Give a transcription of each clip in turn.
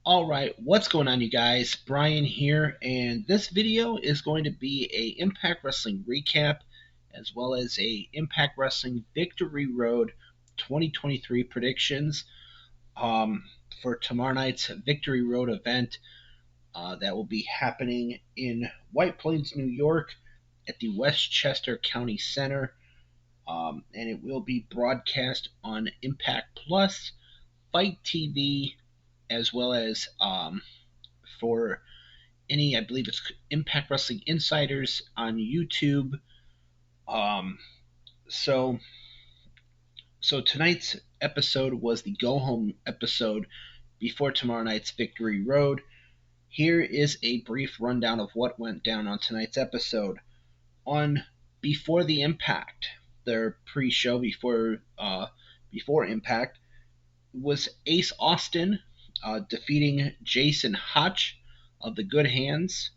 Alright, what's going on, you guys? Brian here, and this video is going to be a Impact Wrestling recap as well as a Impact Wrestling Victory Road 2023 predictions for tomorrow night's Victory Road event that will be happening in White Plains, New York at the Westchester County Center, and it will be broadcast on Impact Plus, Fight TV, as well as for I believe it's Impact Wrestling Insiders on YouTube. Um, so, so tonight's episode was the go home episode before tomorrow night's Victory Road. Here is a brief rundown of what went down on tonight's episode. On Before the Impact, their pre-show before Impact, was Ace Austin defeating Jason Hotch of the Good Hands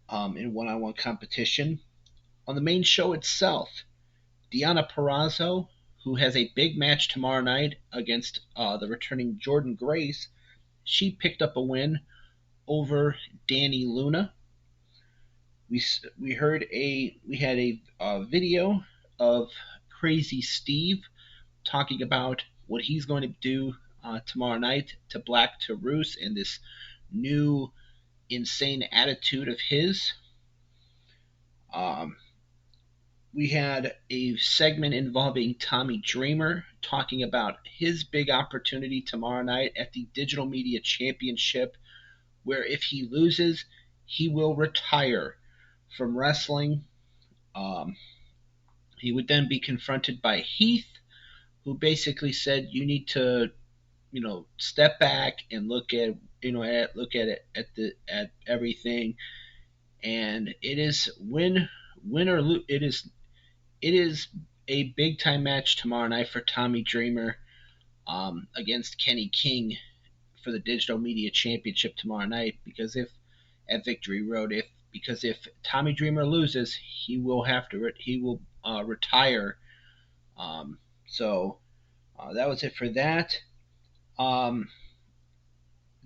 in one-on-one competition. On the main show itself, Deonna Purrazzo, who has a big match tomorrow night against the returning Jordynne Grace, she picked up a win over Dani Luna. We had a video of Crazy Steve talking about what he's going to do tomorrow night to Black Taurus and this new insane attitude of his. We had a segment involving Tommy Dreamer talking about his big opportunity tomorrow night at the Digital Media Championship, where if he loses, he will retire from wrestling. He would then be confronted by Heath, who basically said, "You need to, step back and look at everything." And it is win or lose. It is a big time match tomorrow night for Tommy Dreamer against Kenny King for the Digital Media Championship tomorrow night. Because if at Victory Road, if Tommy Dreamer loses, he will retire. So that was it for that.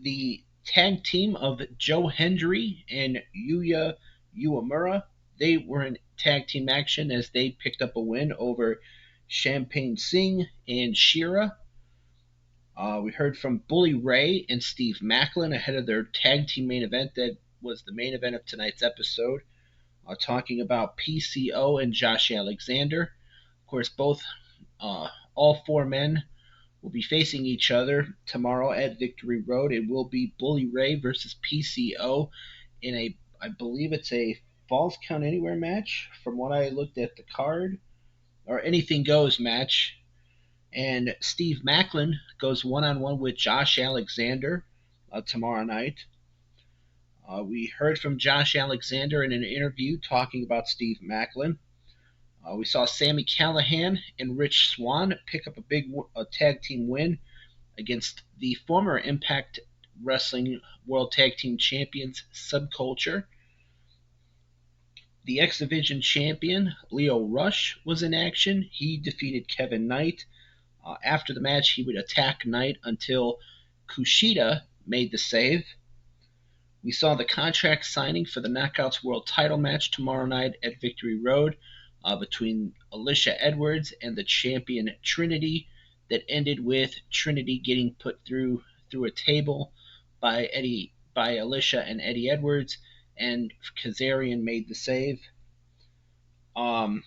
The tag team of Joe Hendry and Yuya Uemura, they were in tag team action as they picked up a win over Champagne Singh and Shira. We heard from Bully Ray and Steve Maclin ahead of their tag team main event that was the main event of tonight's episode, talking about PCO and Josh Alexander. Of course, all four men will be facing each other tomorrow at Victory Road. It will be Bully Ray versus PCO in I believe it's a Falls Count Anywhere match from what I looked at the card, or anything goes match. And Steve Maclin goes one-on-one with Josh Alexander tomorrow night. We heard from Josh Alexander in an interview talking about Steve Maclin. We saw Sami Callihan and Rich Swann pick up a tag team win against the former Impact Wrestling World Tag Team Champions, Subculture. The X Division champion, Lio Rush, was in action. He defeated Kevin Knight. After the match, he would attack Knight until Kushida made the save. We saw the contract signing for the Knockouts World title match tomorrow night at Victory Road between Alicia Edwards and the champion Trinity, that ended with Trinity getting put through a table by Alicia and Eddie Edwards, and Kazarian made the save. And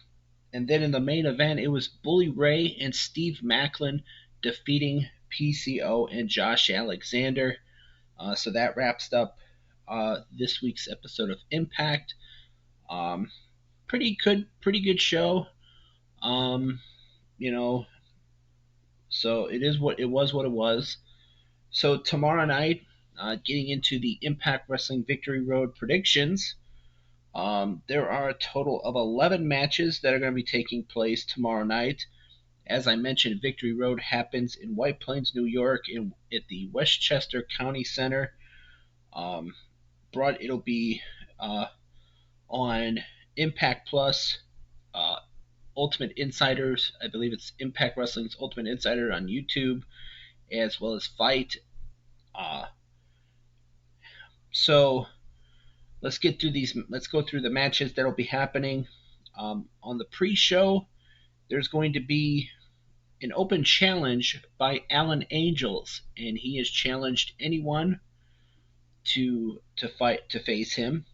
then in the main event, it was Bully Ray and Steve Maclin defeating PCO and Josh Alexander. So that wraps up this week's episode of Impact. Pretty good show. So it was what it was. So tomorrow night, getting into the Impact Wrestling Victory Road predictions. There are a total of 11 matches that are going to be taking place tomorrow night. As I mentioned, Victory Road happens in White Plains, New York, at the Westchester County Center. It'll be on Impact Plus, Ultimate Insiders. I believe it's Impact Wrestling's Ultimate Insider on YouTube, as well as Fight. So let's get through these. Let's go through the matches that'll be happening. On the pre-show, there's going to be an open challenge by Alan Angels, and he has challenged anyone to face him.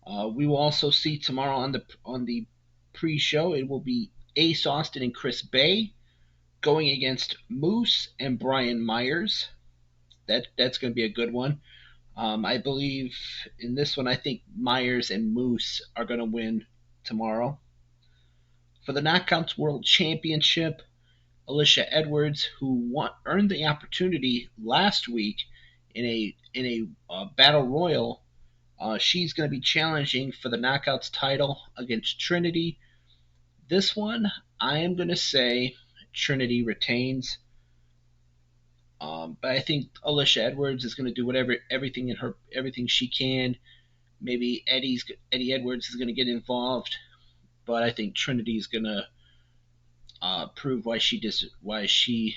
We will also see tomorrow on the pre-show. It will be Ace Austin and Chris Bay going against Moose and Brian Myers. That's going to be a good one. I believe in this one, I think Myers and Moose are going to win tomorrow. For the Knockouts World Championship, Alicia Edwards, who earned the opportunity last week in a battle royal, she's going to be challenging for the Knockouts title against Trinity. This one, I am going to say Trinity retains. But I think Alicia Edwards is going to do everything she can. Maybe Eddie Edwards is going to get involved, but I think Trinity is going to prove why she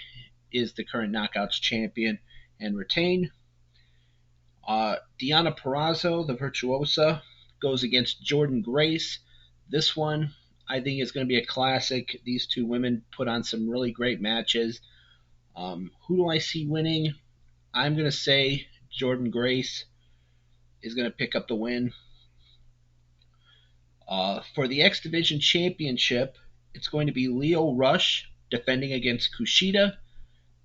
is the current Knockouts champion and retain. Deonna Purrazzo, the Virtuosa, goes against Jordynne Grace. This one, I think, is going to be a classic. These two women put on some really great matches. Who do I see winning? I'm going to say Jordynne Grace is going to pick up the win. For the X Division Championship, it's going to be Lio Rush defending against Kushida.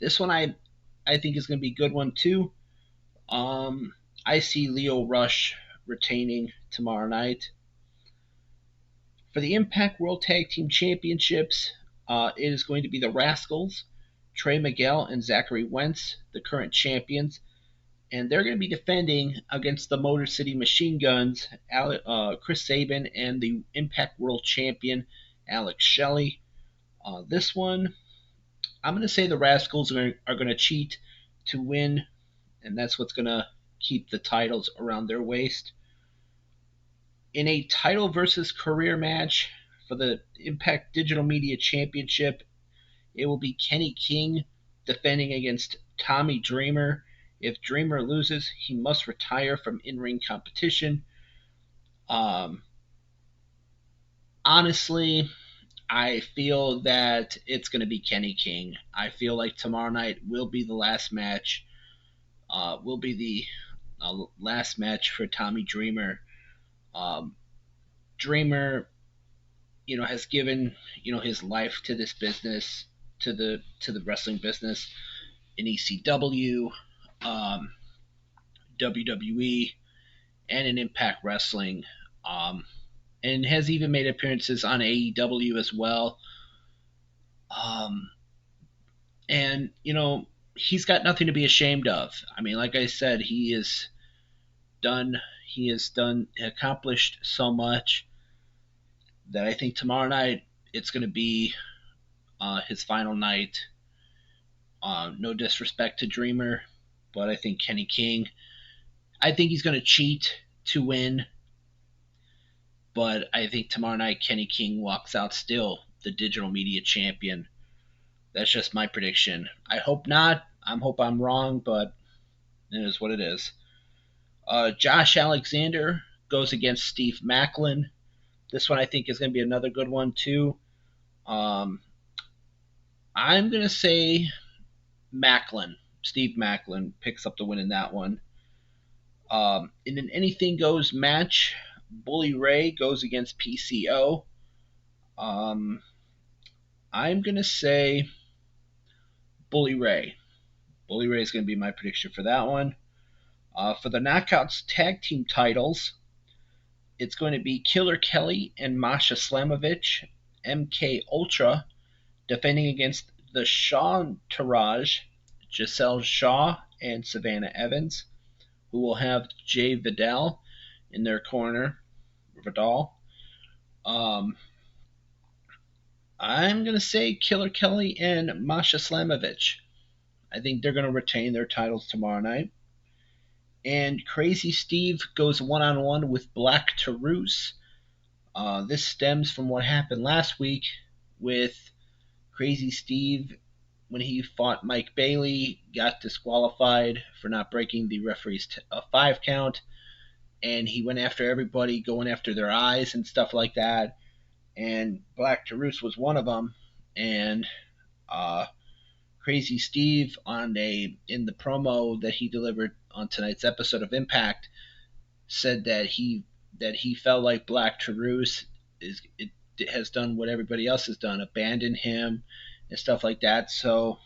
This one I think is going to be a good one too. I see Lio Rush retaining tomorrow night. For the Impact World Tag Team Championships, it is going to be the Rascals, Trey Miguel and Zachary Wentz, the current champions, and they're going to be defending against the Motor City Machine Guns, Chris Sabin, and the Impact World Champion, Alex Shelley. This one, I'm going to say the Rascals are going to cheat to win, and that's what's going to keep the titles around their waist. In a title versus career match for the Impact Digital Media Championship, it will be Kenny King defending against Tommy Dreamer. If Dreamer loses, he must retire from in-ring competition. Honestly, I feel that it's going to be Kenny King. I feel like tomorrow night will be the last match. Will be the last match for Tommy Dreamer. Dreamer, has given his life to this business, to the wrestling business in ECW, WWE, and in Impact Wrestling, and has even made appearances on AEW as well. And he's got nothing to be ashamed of. I mean, like I said, he has accomplished so much that I think tomorrow night it's going to be his final night. No disrespect to Dreamer, but I think Kenny King, I think he's going to cheat to win, but I think tomorrow night Kenny King walks out still the digital media champion. That's just my prediction. I hope not. I hope I'm wrong, but it is what it is. Josh Alexander goes against Steve Maclin. This one I think is going to be another good one too. I'm going to say Maclin. Steve Maclin picks up the win in that one. In an anything goes match, Bully Ray goes against PCO. I'm going to say Bully Ray. Bully Ray is going to be my prediction for that one. For the Knockouts tag team titles, it's going to be Killer Kelly and Masha Slamovich, MK Ultra, defending against the Shaw Entourage, Giselle Shaw and Savannah Evans, who will have Jay Vidal in their corner. Vidal. I'm going to say Killer Kelly and Masha Slamovich. I think they're going to retain their titles tomorrow night. And Crazy Steve goes one-on-one with Black Taurus. This stems from what happened last week with Crazy Steve when he fought Mike Bailey, got disqualified for not breaking the referee's 5 count, and he went after everybody, going after their eyes and stuff like that. And Black Taurus was one of them. And uh, Crazy Steve in the promo that he delivered on tonight's episode of Impact said that he felt like Black Taurus has done what everybody else has done, abandoned him and stuff like that. So,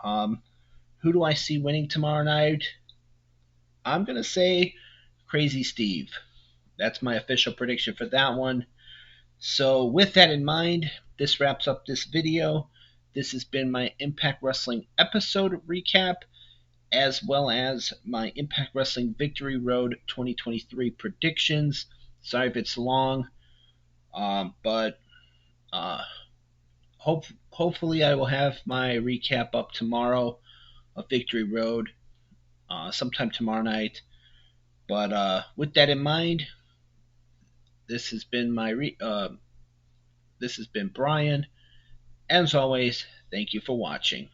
who do I see winning tomorrow night? I'm gonna say Crazy Steve. That's my official prediction for that one. So, with that in mind, this wraps up this video. This has been my Impact Wrestling episode recap, as well as my Impact Wrestling Victory Road 2023 predictions. Sorry if it's long, but hopefully I will have my recap up tomorrow of Victory Road, sometime tomorrow night. But with that in mind, this has been this has been Brian. As always, thank you for watching.